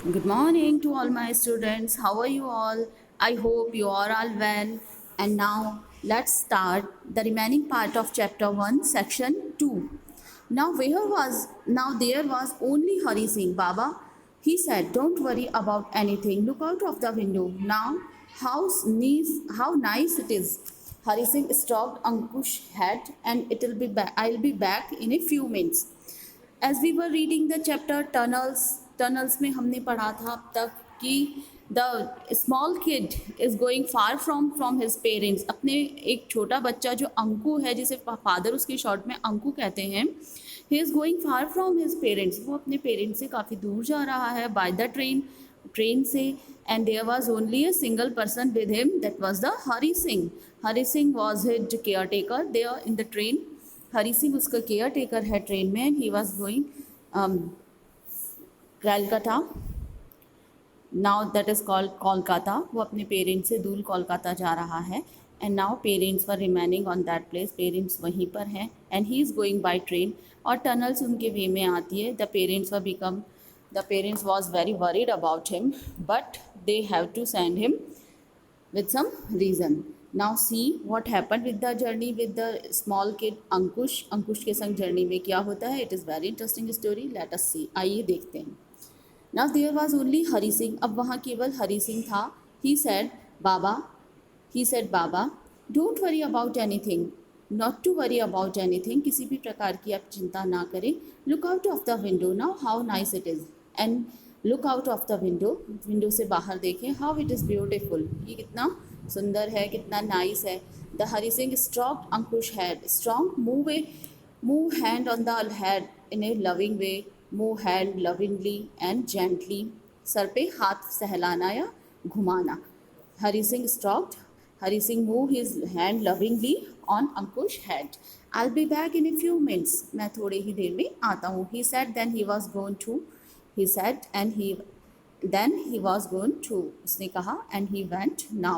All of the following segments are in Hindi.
Good morning to all my students. How are you all? I hope you are all well. And now let's start the remaining part of chapter 1, section 2. Now there was only Hari Singh Baba. He said, "Don't worry about anything. Look out of the window. Now how nice it is." Hari Singh stroked Ankush's head and I'll be back in a few minutes. As we were reading the chapter tunnels में हमने पढ़ा था अब तक कि the small kid is going far from his parents. अपने एक छोटा बच्चा जो अंकु है, जिसे फादर उसकी शॉर्ट में अंकु कहते हैं, he is going far from his parents. वो अपने पेरेंट्स से काफ़ी दूर जा रहा है बाय द ट्रेन से। And there was only a single person with him, that was the Hari Singh. Hari Singh was his caretaker there in the train. Hari Singh उसका केयर टेकर है ट्रेन में। He was going Calcutta, now that is called Kolkata. वो अपने पेरेंट्स से दूर कोलकाता जा रहा है। And now parents were remaining on that place, parents वहीं पर हैं। And he is going by train, और टनल्स उनके वे में आती है। The parents was very worried about him, but they have to send him with some reason. Now see what happened with the journey with the small kid Ankush. अंकुश के संग जर्नी में क्या होता है? It is very interesting story. Let us see. आइए देखते हैं. Now there was only Hari Singh. अब वहाँ केवल हरी सिंह था. He said, Baba, don't worry about anything. Not to worry about anything. किसी भी प्रकार की आप चिंता ना करें. Look out of the window now. How nice it is. And look out of the window से बाहर देखें. हाउ इट इज़ ब्यूटिफुल, ये कितना सुंदर है, कितना नाइस है. The Hari Singh stroked Ankush head. Strong move hand on the head in a loving way. Move hand lovingly and gently. सर पे हाथ सहलाना या घुमाना. Hari Singh stroked, Hari Singh move his hand lovingly on Ankush head. I be back in a few minutes, मैं थोड़े ही देर में आता हूँ. He said then he was going to, he said and he was going to, उसने कहा, and he went. Now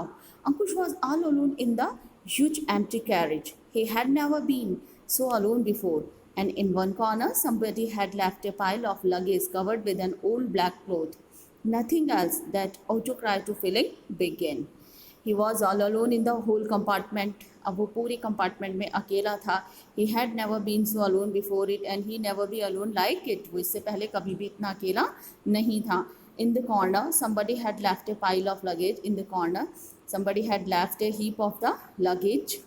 Ankush was all alone in the huge empty carriage. He had never been so alone before, and in one corner somebody had left a pile of luggage covered with an old black cloth. Nothing else. That autocry feeling began. He was all alone in the whole compartment. अब वो पूरे कंपार्टमेंट में अकेला था. He had never been so alone before it and he never be alone like it. वो इससे पहले कभी भी इतना अकेला नहीं था. In the corner somebody had left a pile of luggage. In the corner somebody had left a heap of the luggage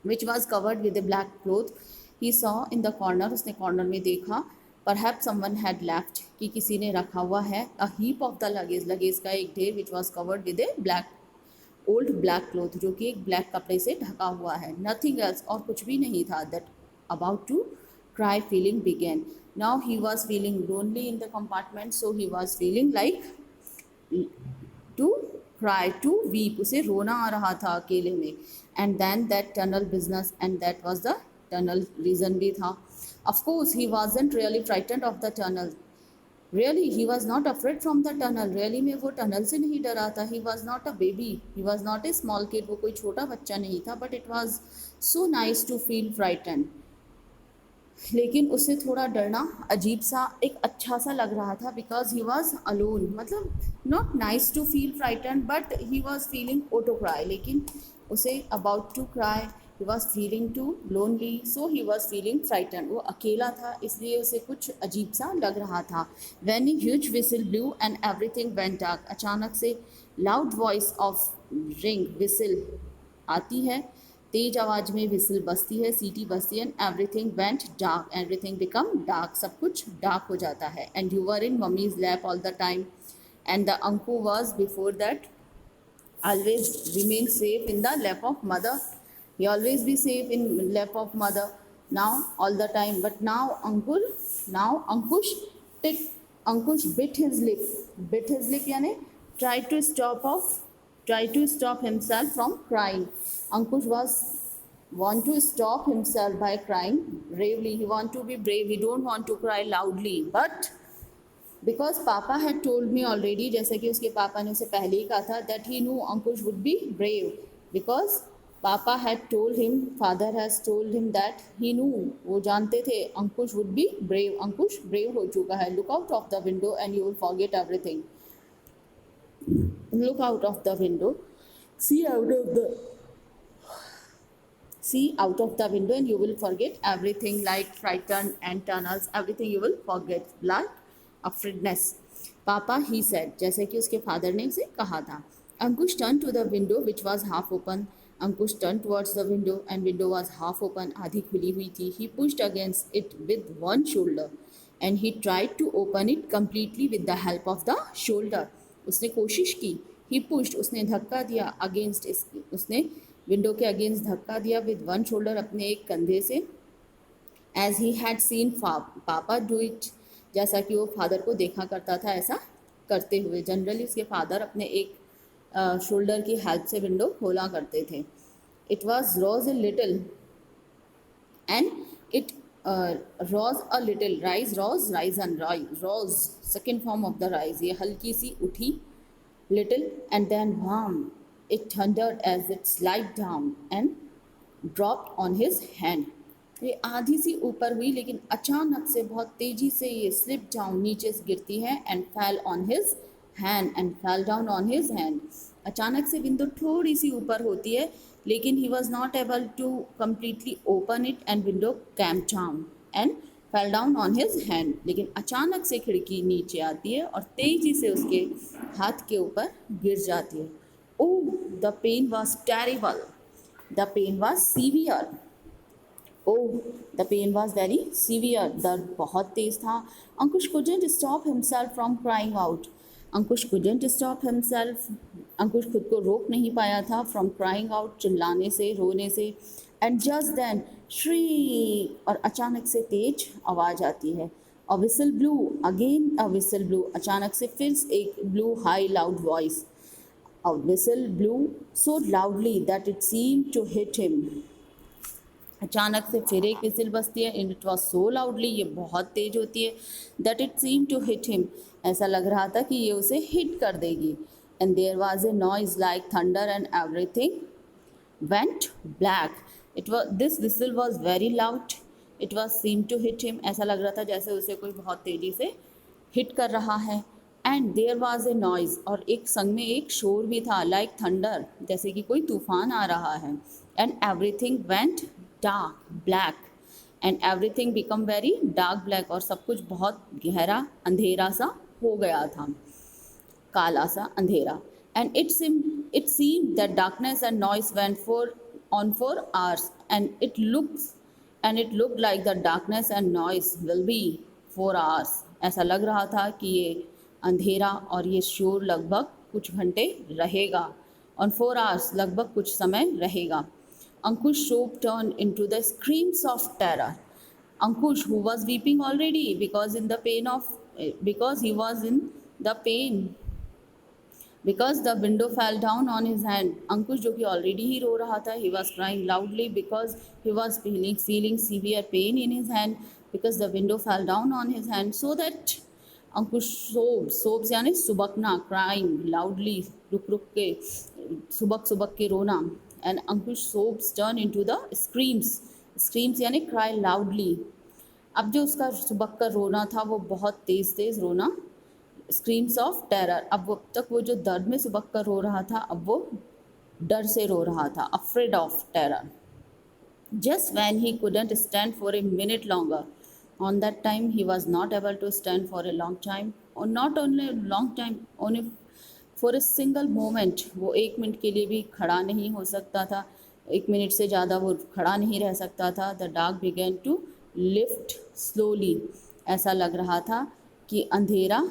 which was covered with a black cloth. He saw in the corner, उसने कॉर्नर में देखा. Perhaps someone had left, कि किसी ने रखा हुआ है. A heap of the luggage, luggage का एक ढेर, which was covered with a black old black cloth, जो कि एक ब्लैक कपड़े से ढका हुआ है. नथिंग एल्स, और कुछ भी नहीं था. That about to cry feeling began. Now he was feeling lonely in the compartment, so he was feeling like to cry, to weep. उसे रोना आ रहा था अकेले में. And then that tunnel business, and that was the tunnel reason भी था. Of course he wasn't really frightened of the tunnel. Really he was not afraid from the tunnel. Really में वो टनल से नहीं डरा था. He was not a baby, he was not a small kid. वो कोई छोटा बच्चा नहीं था. But it was so nice to feel frighten. लेकिन उससे थोड़ा डरना अजीब सा, एक अच्छा सा लग रहा था. बिकॉज ही वॉज अलोन, मतलब not nice to feel frighten, but he was feeling auto cry. लेकिन उसे about to cry, he was feeling too lonely, so he was feeling frightened. वो अकेला था, इसलिए उसे कुछ अजीब सा लग रहा था. When a huge whistle blew and everything went dark. अचानक से loud voice of ring, whistle आती है, तेज आवाज़ में विसल बजती है, सीटी बजती है. And everything went dark, everything become dark. सब कुछ डार्क हो जाता है. And you were in mummies lap all the time, and the Anku was before that always remain safe in the lap of mother. He always be safe in lap of mother now all the time. But now Ankush take Ankush bit his lip यानी try to stop himself from crying. Ankush was want to stop himself by crying bravely. He want to be brave. He don't want to cry loudly. But because papa had told me already, जैसे कि उसके पापा ने उसे पहले ही कहा था, that he know Ankush would be brave. Because papa had told him, father has told him that he knew, वो जानते थे Ankush would be brave, Ankush brave हो चुका है. Look out of the window and you will forget everything. Look out of the window, see out of the see out of the window and you will forget everything, like frightened and tunnels, everything you will forget, like afraidness. Papa, he said, जैसे कि उसके फादर ने उसे कहा था. Ankush turned to the window which was half open. Ankush turned towards the window and window was half open, आधी खुली हुई थी. He pushed against it with one shoulder and he tried to open it completely with the help of the shoulder. उसने कोशिश की. He pushed, उसने धक्का दिया. Against, उसने विंडो के अगेंस्ट धक्का दिया. विद वन शोल्डर, अपने एक कंधे से. एज ही हैड सीन पापा डू इट, जैसा कि वो फादर को देखा करता था ऐसा करते हुए. जनरली उसके फादर अपने एक शोल्डर की हेल्प से विंडो खोला करते थे. It was rose a little and it rose a little, rise rose, rise and rose, second form of the rise. ये हल्की सी उठी, little, and then warm. It thundered as it slid down and dropped on his hand. ये आधी सी ऊपर हुई लेकिन अचानक से बहुत तेजी से ये स्लिप डाउन, नीचे से गिरती है. And fell on his hand, and fell down on his hand. अचानक से विंडो थोड़ी सी ऊपर होती है लेकिन he was not able to completely open it and window came down and fell down on his hand. लेकिन अचानक से खिड़की नीचे आती है और तेजी से उसके हाथ के ऊपर गिर जाती है. Oh, the pain was terrible. The pain was severe. Oh, the pain was very severe. दर्द बहुत तेज था. Ankush couldn't stop himself from crying out. Ankush couldn't stop himself. अंकुश खुद को रोक नहीं पाया था from crying out, चिल्लाने से, रोने से. And just then, shriek, और अचानक से तेज आवाज़ आती है. A whistle blew. Again a whistle blew. अचानक से फिर एक blew high loud voice. A whistle blew so loudly that it seemed to hit him. अचानक से फिर एक विसिल बजती है. and it was so loudly, ये बहुत तेज होती है. that it seemed to hit him, ऐसा लग रहा था कि ये उसे हिट कर देगी. and there was a noise like thunder and everything went black. This whistle was very loud. It was seemed to hit him, ऐसा लग रहा था जैसे उसे कोई बहुत तेजी से हिट कर रहा है. And there was a noise, और एक संग में एक शोर भी था. लाइक थंडर, जैसे कि कोई तूफान आ रहा है. And everything went dark black, and everything become very dark black, और सब कुछ बहुत गहरा अंधेरा सा हो गया था, काला सा अंधेरा. And it seemed that darkness and noise went for hours, and it looked like the darkness and noise will be for hours. ऐसा लग रहा था कि ये अंधेरा और ये शोर लगभग कुछ घंटे रहेगा. ऑन 4 hours, लगभग कुछ समय रहेगा. Ankush sob turn into the screams of terror. Ankush, who was weeping already because he was in the pain, because the window fell down on his hand. अंकुश जो कि ऑलरेडी ही रो रहा था. he was crying loudly because he was feeling severe pain in his hand, because the window fell down on his hand. So that अंकुश सोब्स यानी सुबकना, क्राइंग लाउडली, रुक रुक के, सुबक के रोना. And Ankush sobs turn into the screams यानी क्राई लाउडली. अब जो उसका सुबक कर रोना था वो बहुत तेज़ रोना, स्क्रीम्स ऑफ टेरर. अब तक वो जो दर्द में सुबक कर रो रहा था, अब वो डर से रो रहा था, afraid of terror. Just when he couldn't stand for a minute longer. On that time he was not able to stand for a long time, or not only a long time, only for a single moment. वो 1 मिनट के लिए भी खड़ा नहीं हो सकता था. 1 मिनट से ज़्यादा वो खड़ा नहीं रह सकता था. The dark began to lift slowly. ऐसा लग रहा था कि अंधेरा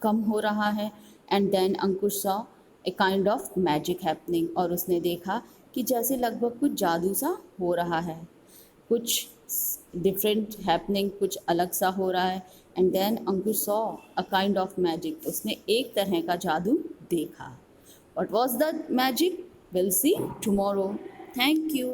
कम हो रहा है. And then Ankush saw a kind of magic happening. और उसने देखा कि जैसे लगभग कुछ जादू सा हो रहा है, कुछ डिफरेंट हैपनिंग, कुछ अलग सा हो रहा है. And then Ankush saw a kind of magic. उसने एक तरह का जादू देखा. What was the magic? Will see tomorrow. Thank you.